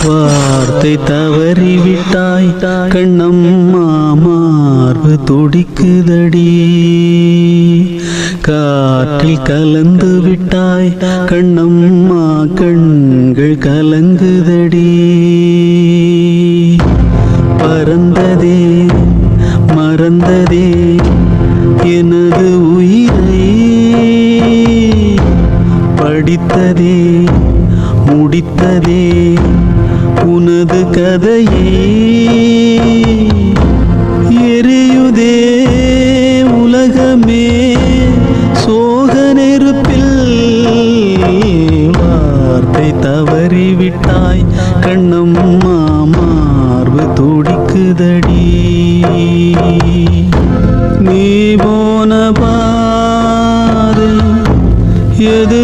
வார்த்தை தவறிவிட்டாய் கண்ணம்மா, மார்பு துடிக்குதடி. காற்றில் கலந்து விட்டாய் கண்ணம்மா, கண்கள் கலங்குதடி. பறந்ததே மறந்ததே எனது உயிரை, படித்ததே முடித்ததே உனது கதையே. எரியுதே உலகமே சோக நெருப்பில், வார்த்தை தவறிவிட்டாய் கண்ணம்மா, மார்பு துடிக்குதடி. நீ போன பாதை எது